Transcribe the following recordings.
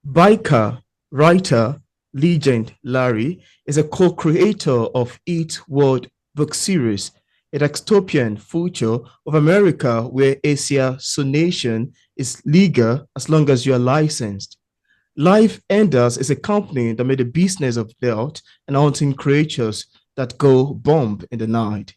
Biker, writer, legend Larry is a co-creator of Eat World book series, a dystopian future of America where assassination is legal as long as you are licensed. Life Enders is a company that made a business of death and hunting creatures that go bump in the night.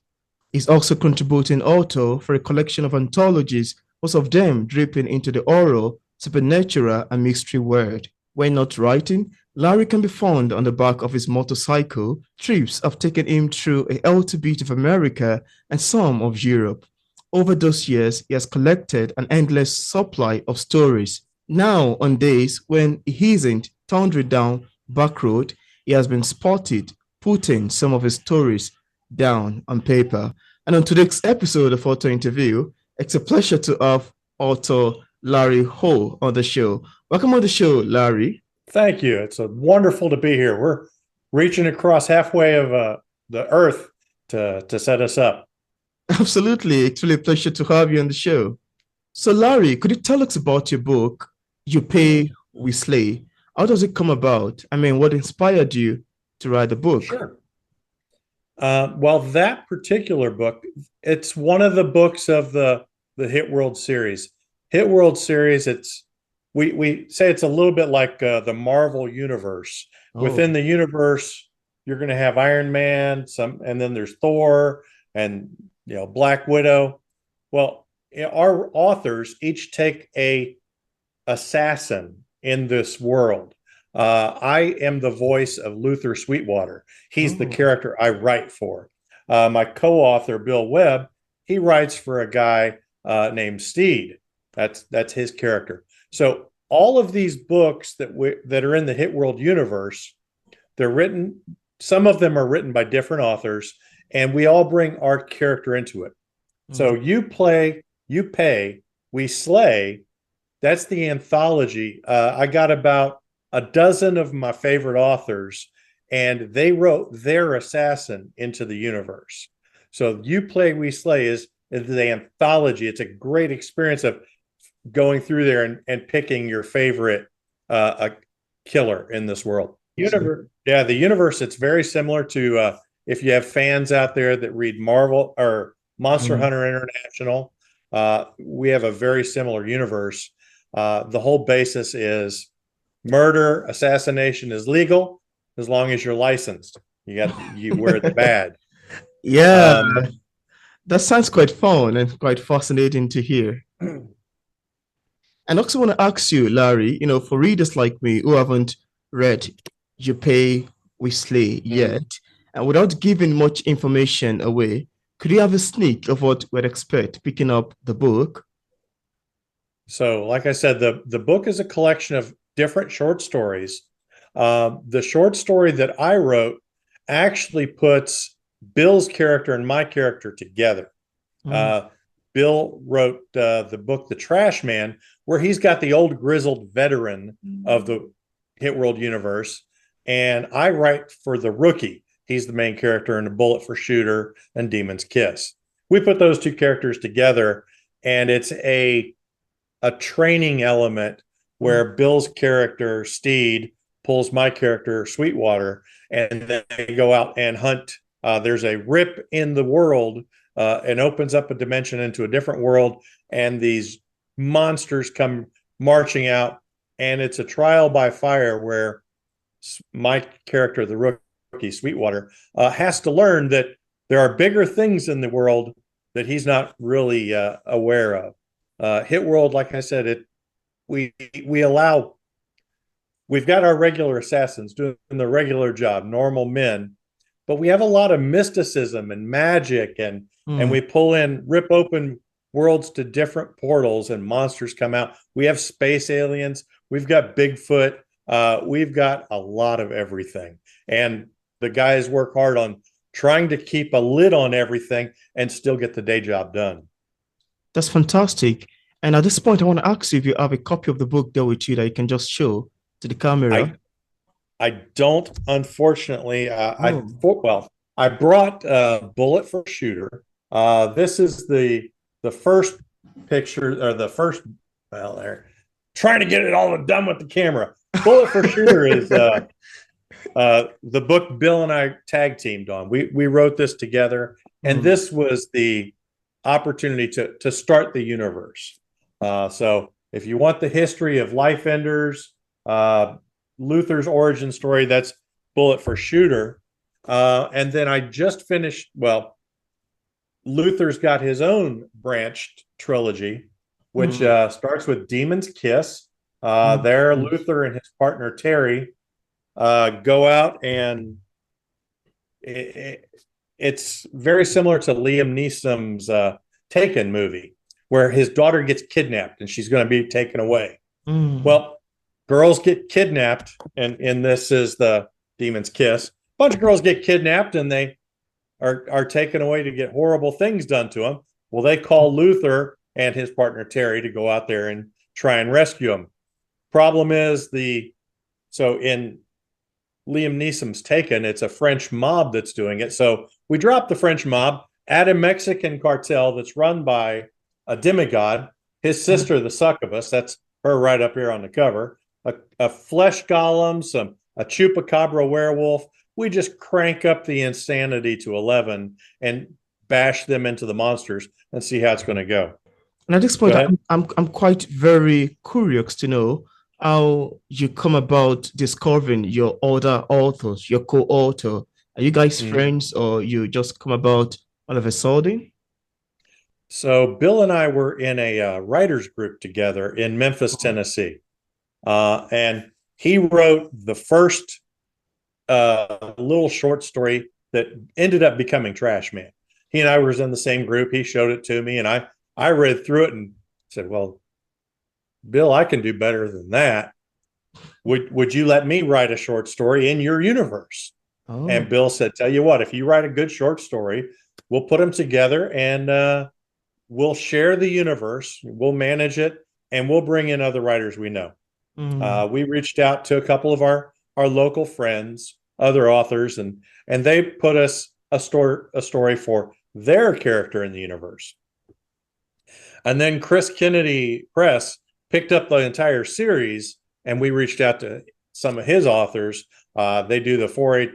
He's also contributing author for a collection of anthologies, most of them dripping into the horror, supernatural, and mystery world. When not writing, Larry can be found on the back of his motorcycle. Trips have taken him through a healthy bit of America and some of Europe. Over those years, he has collected an endless supply of stories. Now, on days when he isn't thundering down back road, he has been spotted putting some of his stories down on paper. And on today's episode of Author Interview, it's a pleasure to have author Larry Ho on the show. Welcome on the show, Larry. Thank you. It's wonderful to be here. We're reaching across halfway of the earth to set us up. Absolutely. It's really a pleasure to have you on the show. So, Larry, could you tell us about your book, You Pay, We Slay? How does it come about? I mean, what inspired you to write the book? Sure. Well, that particular book, it's one of the books of the Hit World series. Hit World series, we say it's a little bit like the Marvel universe. Oh, Within the universe, you're going to have Iron Man, and then there's Thor and Black Widow. Well, our authors each take a assassin in this world. I am the voice of Luther Sweetwater. He's the oh, character I write for. My co-author Bill Webb, he writes for a guy named Steed. That's his character. So all of these books that are in the Hit World universe, they're written. Some of them are written by different authors, and we all bring our character into it. So you play, you pay, we slay. That's the anthology. I got about a dozen of my favorite authors, and they wrote their assassin into the universe. So You Play, We Slay is the anthology. It's a great experience of going through there and picking your favorite killer in this world. The universe, it's very similar to if you have fans out there that read Marvel or Monster mhm. Hunter International, we have a very similar universe. The whole basis is murder, assassination is legal as long as you're licensed. You wear the badge. Yeah, Um, that sounds quite fun and quite fascinating to hear. And also want to ask you, Larry, for readers like me who haven't read You Pay, We Slay yet, and without giving much information away, could you have a sneak of what we'd expect picking up the book? so, like I said, the book is a collection of different short stories. The short story that I wrote actually puts Bill's character and my character together. Mm, Uh, Bill wrote the book The Trash Man, where he's got the old grizzled veteran of the Hit World universe, and I write for the rookie. He's the main character in A Bullet for Shooter and Demon's Kiss. We put those two characters together, and it's a training element mm. where Bill's character Steed pulls my character Sweetwater, and then they go out and hunt. There's a rip in the world and opens up a dimension into a different world, and these monsters come marching out, and it's a trial by fire where my character, the rookie Sweetwater, has to learn that there are bigger things in the world that he's not really aware of. Hit World, like I said, we we allow we've got our regular assassins doing the regular job, normal men, but we have a lot of mysticism and magic, and Mm. we pull in, rip open worlds to different portals, and monsters come out. We have space aliens. We've got Bigfoot. We've got a lot of everything, and the guys work hard on trying to keep a lid on everything and still get the day job done. That's fantastic. And at this point, I want to ask you if you have a copy of the book there with you that you can just show to the camera. I I don't, unfortunately. Oh, I brought Bullet for Shooter. This is the first picture or the first. Well, they're trying to get it all done with the camera. Bullet for Shooter is the book Bill and I tag teamed on. We wrote this together, and this was the opportunity to start the universe. So if you want the history of Life Enders, Luther's origin story, that's Bullet for Shooter. And then I just finished, well, Luther's got his own branched trilogy, which starts with Demon's Kiss. There, Luther and his partner Terry go out, and it's very similar to Liam Neeson's Taken movie, where his daughter gets kidnapped and she's going to be taken away. Well, girls get kidnapped, and this is the Demon's Kiss. A bunch of girls get kidnapped, and they are taken away to get horrible things done to them. Well, they call Luther and his partner Terry to go out there and try and rescue them. Problem is, so in Liam Neeson's Taken, it's a French mob that's doing it. So we drop the French mob, add a Mexican cartel that's run by a demigod, his sister, the succubus, that's her right up here on the cover, a flesh golem, a chupacabra werewolf. We just crank up the insanity to 11 and bash them into the monsters and see how it's going to go. And at this point, I'm quite very curious to know how you come about discovering your other authors, your co-author. Are you guys friends, or you just come about all of a sudden? So Bill and I were in a writers group together in Memphis, Tennessee. And he wrote the first little short story that ended up becoming Trash Man. He and I was in the same group. He showed it to me, and I read through it and said, well, Bill, I can do better than that. Would you let me write a short story in your universe? And Bill said, tell you what, if you write a good short story, we'll put them together, and we'll share the universe, we'll manage it, and we'll bring in other writers we know. We reached out to a couple of our local friends, other authors, and they put us a story for their character in the universe. And then Chris Kennedy Press picked up the entire series, and we reached out to some of his authors. They do the Four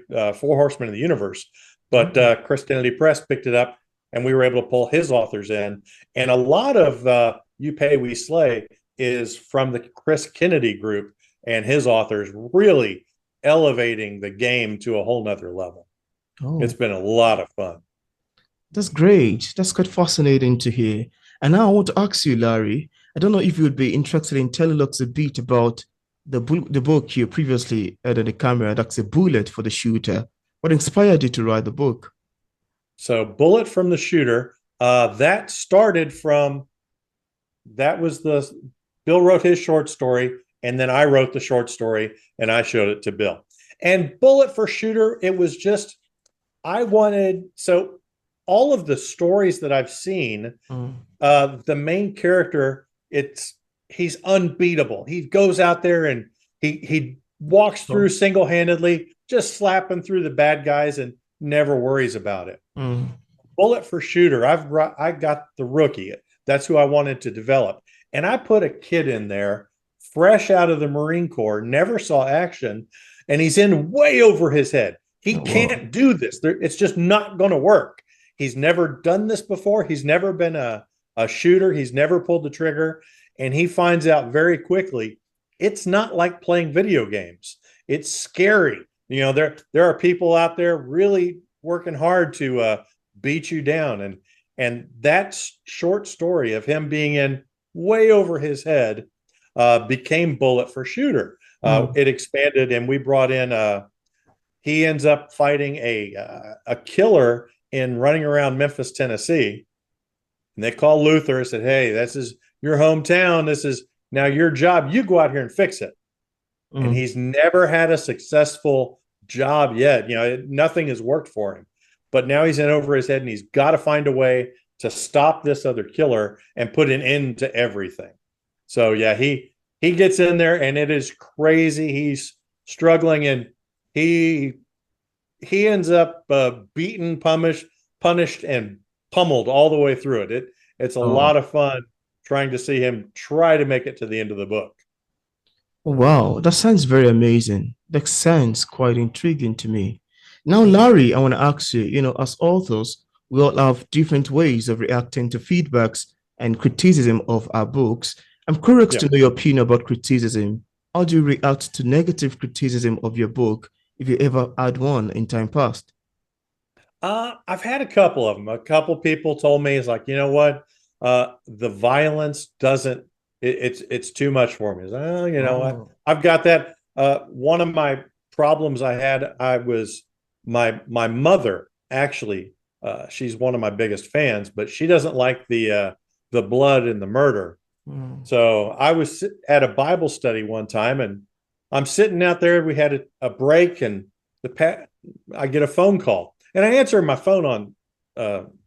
Horsemen of the Universe, but Chris Kennedy Press picked it up, and we were able to pull his authors in. And a lot of You Pay, We Slay is from the Chris Kennedy group and his authors, really elevating the game to a whole nother level. It's been a lot of fun. That's great. That's quite fascinating to hear. And now I want to ask you, Larry, I don't know if you would be interested in telling us a bit about the book you previously had on the camera. That's A Bullet for the Shooter. What inspired you to write the book? So Bullet from the Shooter, that started from, Bill wrote his short story, and then I wrote the short story, and I showed it to Bill. And Bullet for Shooter, it was just, so all of the stories that I've seen, the main character, he's unbeatable. He goes out there and he walks through single-handedly, just slapping through the bad guys and never worries about it. Bullet for Shooter, I got the rookie. That's who I wanted to develop. And I put a kid in there, fresh out of the Marine Corps, never saw action, and he's in way over his head. He can't do this. It's just not going to work. He's never done this before. He's never been a shooter. He's never pulled the trigger. And he finds out very quickly, it's not like playing video games. It's scary. You know, there are people out there really working hard to beat you down. And that short story of him being in way over his head became Bullet for Shooter. It expanded, and we brought in he ends up fighting a killer in running around Memphis, Tennessee. And they call Luther and said, hey, this is your hometown. This is now your job. You go out here and fix it. And he's never had a successful job yet. You know, nothing has worked for him. But now he's in over his head, and he's got to find a way to stop this other killer and put an end to everything. So, yeah, he gets in there, and it is crazy. He's struggling, and he ends up beaten, punished, and pummeled all the way through it. It's a lot of fun trying to see him try to make it to the end of the book. Wow, that sounds very amazing. That sounds quite intriguing to me. Now, Larry, I want to ask you, as authors, we all have different ways of reacting to feedbacks and criticism of our books. I'm curious Yeah. to know your opinion about criticism. How do you react to negative criticism of your book if you ever had one in time past? I've had a couple of them. A couple people told me it's like, you know what, the violence doesn't. It's too much for me. It's, oh, Oh. I've got that. One of my problems I had, I was my mother actually. She's one of my biggest fans, but she doesn't like the blood and the murder. Mm. So I was at a Bible study one time, and I'm sitting out there. We had a break, and I get a phone call, and I answer my phone on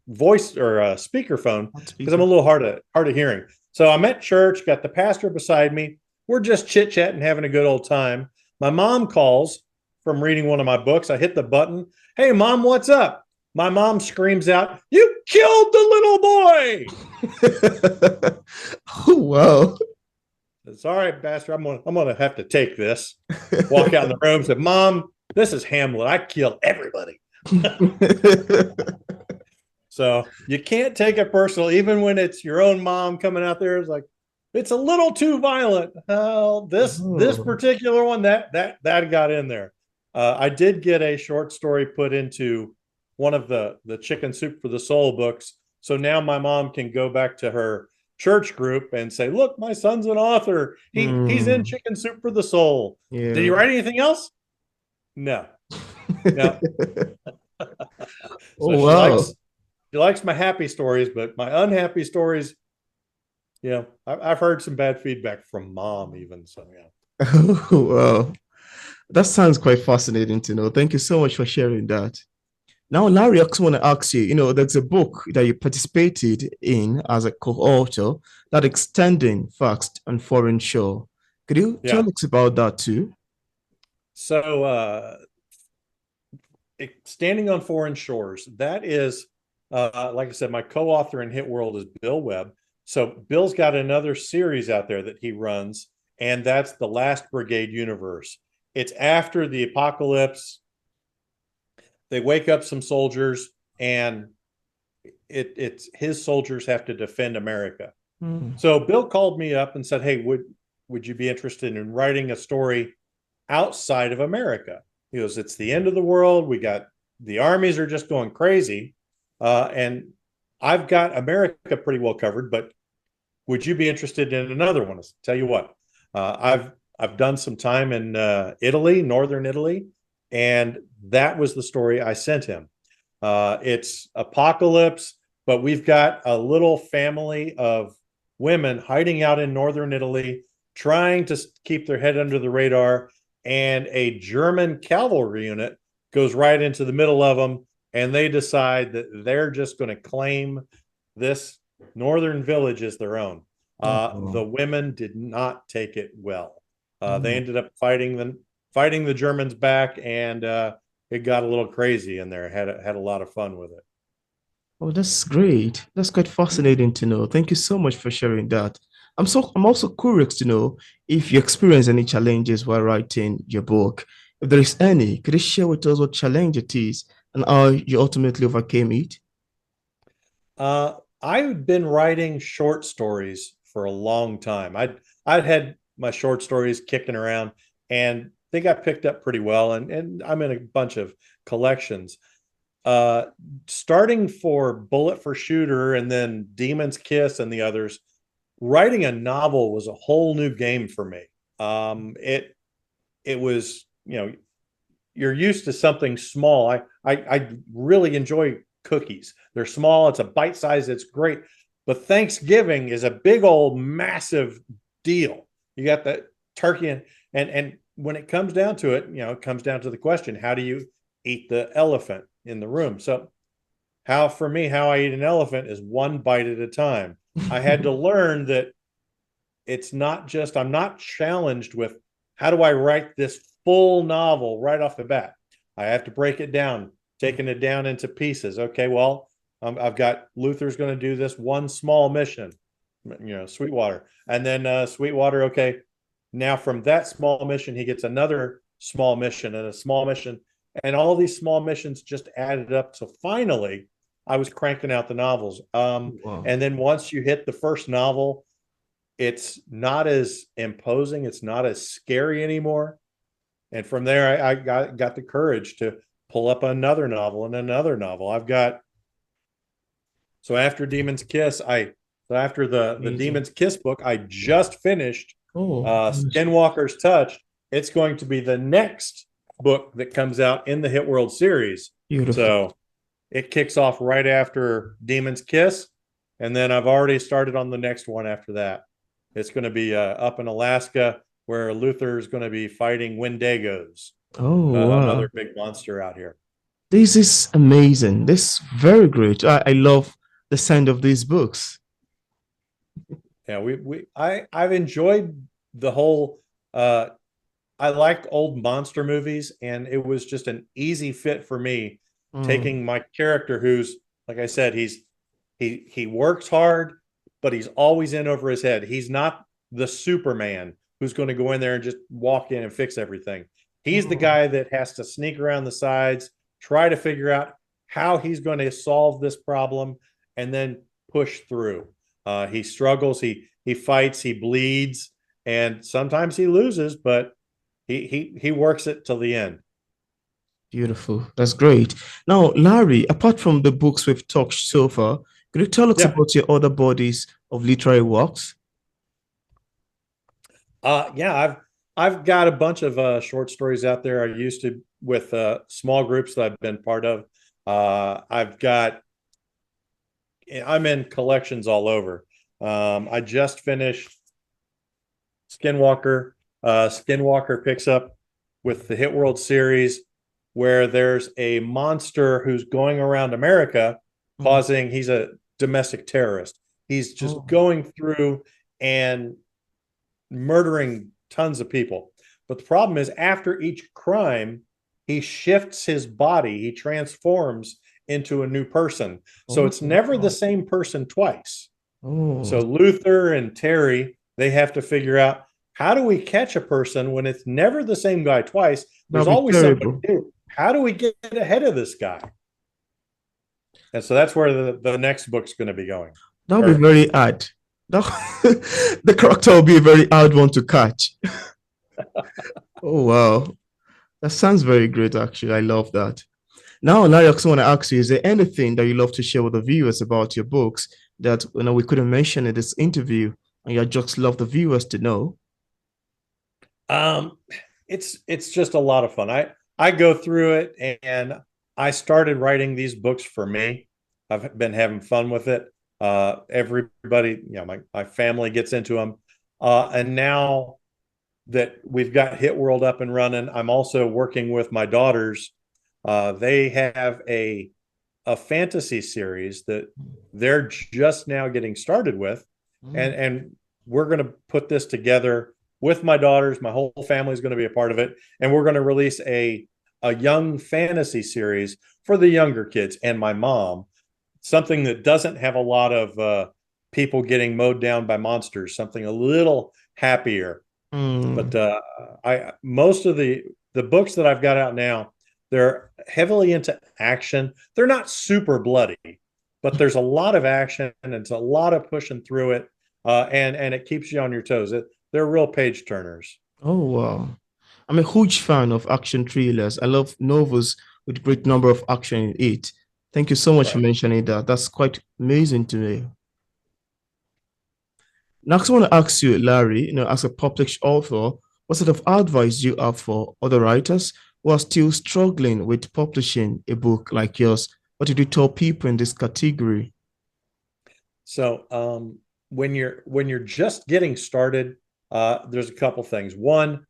voice or speakerphone Not because I'm speaking. a little hard of hearing. So I'm at church, got the pastor beside me. We're just chit chatting, having a good old time. My mom calls from reading one of my books. I hit the button. Hey, mom, what's up? My mom screams out, "You killed the little boy!" Oh, wow. It's all right, Pastor. I'm gonna have to take this. Walk out in the room, and said, "Mom, this is Hamlet. I kill everybody." So you can't take it personal, even when it's your own mom coming out there. It's like it's a little too violent. Well, this Oh. particular one that got in there. I did get a short story put into one of the Chicken Soup for the Soul books, so now my mom can go back to her church group and say, "Look, my son's an author. He's in Mm. Chicken Soup for the Soul. Did he Yeah. write anything else? No, no." So Oh, wow. she likes my happy stories, but my unhappy stories, I've heard some bad feedback from mom even. So yeah. Oh, wow. That sounds quite fascinating to know. Thank you so much for sharing that. Now, Larry, I also want to ask you, there's a book that you participated in as a co-author, that Extending Fast and Foreign Shore. Could you Yeah. tell us about that too? So standing on foreign shores, that is, like I said, my co-author in Hit World is Bill Webb. So Bill's got another series out there that he runs, and that's the Last Brigade Universe. It's after the apocalypse. They wake up some soldiers, and it's his soldiers have to defend America. Hmm. So Bill called me up and said, "Hey, would you be interested in writing a story outside of America?" He goes, "It's the end of the world. We got the armies are just going crazy, and I've got America pretty well covered. But would you be interested in another one?" I said, "Tell you what, I've done some time in Italy, northern Italy, and that was the story I sent him. It's apocalypse, but we've got a little family of women hiding out in northern Italy, trying to keep their head under the radar, and a German cavalry unit goes right into the middle of them, and they decide that they're just going to claim this northern village as their own. The Oh, women did not take it well. They oh. ended up fighting the Germans back, and it got a little crazy in there. Had a lot of fun with it. Oh, that's great. That's quite fascinating to know. Thank you so much for sharing that. I'm also curious to know if you experience any challenges while writing your book. If there is any, could you share with us what challenge it is and how you ultimately overcame it? I've been writing short stories for a long time. I'd had my short stories kicking around, and they got picked up pretty well. And I'm in a bunch of collections. Uh, Starting for Bullet for Shooter and then Demon's Kiss and the others, writing a novel was a whole new game for me. It was, you're used to something small. I really enjoy cookies. They're small. It's a bite size. It's great. But Thanksgiving is a big old massive deal. You got the turkey, and when it comes down to it, it comes down to the question: how do you eat the elephant in the room? So how I eat an elephant is one bite at a time. I had to learn that it's not just, I'm not challenged with how do I write this full novel right off the bat. I have to break it down, taking it down into pieces. Okay, well, I've got Luther's going to do this one small mission, Sweetwater, and then Sweetwater. Okay, Now, from that small mission, he gets another small mission and a small mission. And all these small missions just added up. So finally, I was cranking out the novels. Wow. And then once you hit the first novel, it's not as imposing, it's not as scary anymore. And from there, I got the courage to pull up another novel and another novel. I've got so after Demon's Kiss, after the Amazing. Demon's Kiss book, I just finished Oh, Skinwalker's Touch. It's going to be the next book that comes out in the Hit World series. beautiful. So it kicks off right after Demon's Kiss, and then I've already started on the next one after that. It's going to be up in Alaska, where Luther is going to be fighting Wendigos, Oh, wow. another big monster out here. This is amazing. This is very great. I love the sound of these books. Yeah, I've enjoyed the whole. I like old monster movies, and it was just an easy fit for me, taking my character, who's, like I said, he works hard, but he's always in over his head. He's not the Superman who's going to go in there and just walk in and fix everything. He's the guy that has to sneak around the sides, try to figure out how he's going to solve this problem, and then push through. He struggles, he fights, he bleeds, and sometimes he loses, but he works it till the end. Beautiful. That's great. Now, Larry, apart from the books we've talked so far, could you tell us about your other bodies of literary works? Yeah, I've got a bunch of short stories out there. I used to with small groups that I've been part of. I'm in collections all over. I just finished Skinwalker. Skinwalker picks up with the Hit World series, where there's a monster who's going around America causing, he's a domestic terrorist. He's just going through and murdering tons of people. But the problem is, after each crime, he shifts his body, he transforms into a new person. So it's never the same person twice. So Luther and Terry, they have to figure out, how do we catch a person when it's never the same guy twice? There's always something new. How do we get ahead of this guy? And so that's where the next book's going to be going. That'll be very hard. The character will be a very hard one to catch. Oh, wow. That sounds very great, actually. I love that. Now, Larry, I also want to ask you, is there anything that you love to share with the viewers about your books that we couldn't mention in this interview, and you just love the viewers to know? It's just a lot of fun. I go through it, and I started writing these books for me. I've been having fun with it. Everybody, my family gets into them. And now that we've got Hit World up and running, I'm also working with my daughters. They have a fantasy series that they're just now getting started with. And we're going to put this together with my daughters. My whole family is going to be a part of it. And we're going to release a young fantasy series for the younger kids and my mom, something that doesn't have a lot of people getting mowed down by monsters, something a little happier. But most of the books that I've got out now, they're heavily into action. They're not super bloody, but there's a lot of action, and it's a lot of pushing through it, and it keeps you on your toes. They're real page turners. Oh, wow. I'm a huge fan of action thrillers. I love novels with a great number of action in it. Thank you so much for mentioning that. That's quite amazing to me. Next, I want to ask you, Larry, as a published author, what sort of advice do you have for other writers who are still struggling with publishing a book like yours? What did you tell people in this category? So when you're just getting started, there's a couple things. One,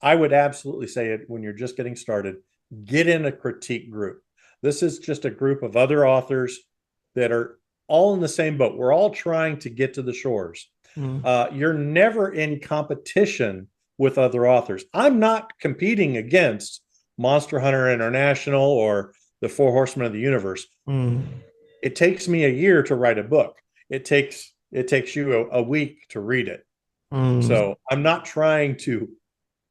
I would absolutely say it when you're just getting started, get in a critique group. This is just a group of other authors that are all in the same boat. We're all trying to get to the shores. You're never in competition with other authors. I'm not competing against Monster Hunter International or the Four Horsemen of the Universe. It takes me a year to write a book. It takes you a week to read it. So I'm not trying to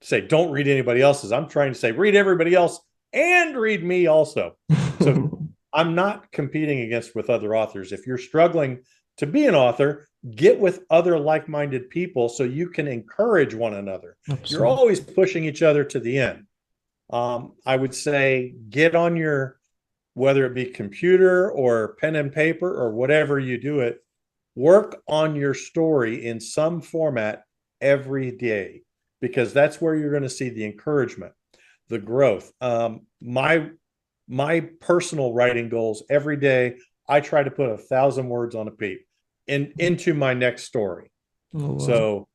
say don't read anybody else's. I'm trying to say read everybody else and read me also. So I'm not competing against with other authors. If you're struggling to be an author, get with other like-minded people so you can encourage one another. Absolutely. You're always pushing each other to the end. I would say get on your, whether it be computer or pen and paper or whatever you do it, work on your story in some format every day, because that's where you're going to see the encouragement, the growth. My personal writing goals every day, I try to put 1,000 words on a page into my next story. Oh, wow. So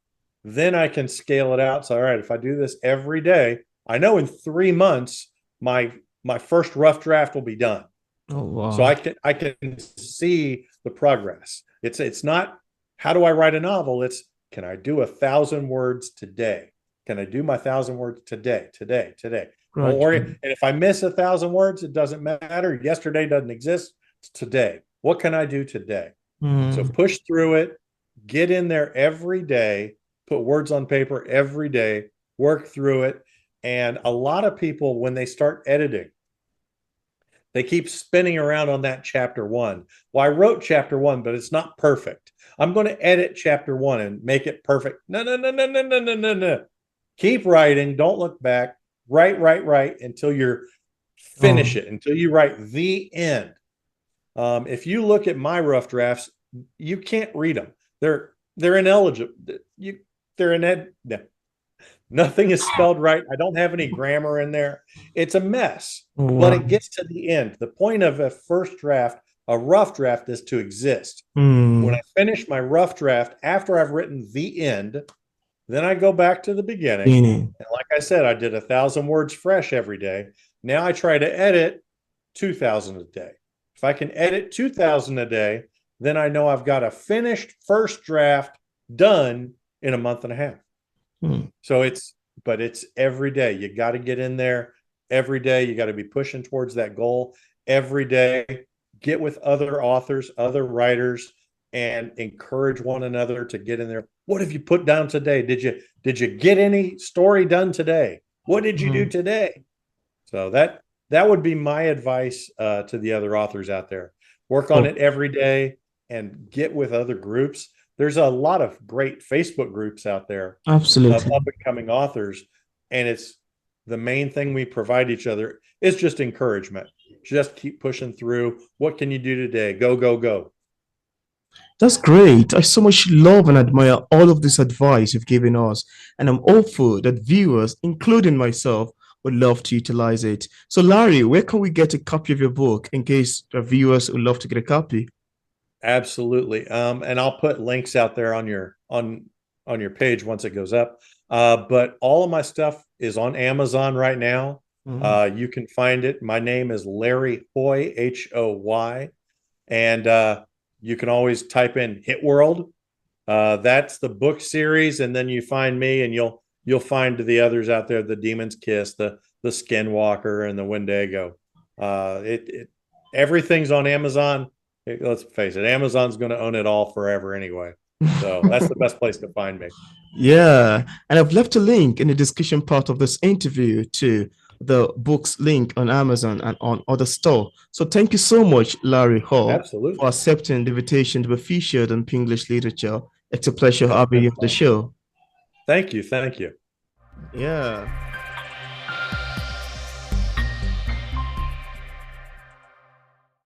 then I can scale it out. So, all right, if I do this every day, I know in 3 months, my first rough draft will be done. Oh, wow. So I can see the progress. It's not how do I write a novel? It's can I do 1,000 words today? Can I do my 1,000 words today? Right. And if I miss 1,000 words, it doesn't matter. Yesterday doesn't exist. It's today. What can I do today? So push through it, get in there every day, put words on paper every day, work through it. And a lot of people, when they start editing, they keep spinning around on that chapter 1. Well, I wrote chapter 1, but it's not perfect. I'm going to edit chapter 1 and make it perfect. No. Keep writing. Don't look back. Write until you finish it, until you write the end. If you look at my rough drafts, you can't read them. They're ineligible. Nothing is spelled right. I don't have any grammar in there. It's a mess. Wow. But it gets to the end. The point of a first draft, a rough draft, is to exist. When I finish my rough draft, after I've written the end, then I go back to the beginning. And like I said, I did 1,000 words fresh every day. Now I try to edit 2,000 a day. If I can edit 2,000 a day, then I know I've got a finished first draft done in a month and a half. So it's every day. You got to get in there every day. You got to be pushing towards that goal every day. Get with other authors, other writers, and encourage one another to get in there. What have you put down today? Did you get any story done today? What did you do today? So that would be my advice to the other authors out there. Work on it every day and get with other groups. There's a lot of great Facebook groups out there. Absolutely. Of up-and-coming authors. And it's the main thing we provide each other is just encouragement. Just keep pushing through. What can you do today? Go. That's great. I so much love and admire all of this advice you've given us. And I'm hopeful that viewers, including myself, would love to utilize it. So, Larry, where can we get a copy of your book in case the viewers would love to get a copy? Absolutely. And I'll put links out there on your page once it goes up. But all of my stuff is on Amazon right now. You can find it. My name is Larry Hoy, Hoy. And you can always type in Hit World. That's the book series. And then you find me and you'll find the others out there, the Demon's Kiss, the Skinwalker, and the Wendigo. Everything's on Amazon. Let's face it, Amazon's going to own it all forever anyway. So that's the best place to find me. Yeah. And I've left a link in the description part of this interview to the book's link on Amazon and on other store. So thank you so much, Larry Hall, Absolutely, for accepting the invitation to be featured on Pinglish Literature. It's a pleasure having you on the show. Thank you. Yeah.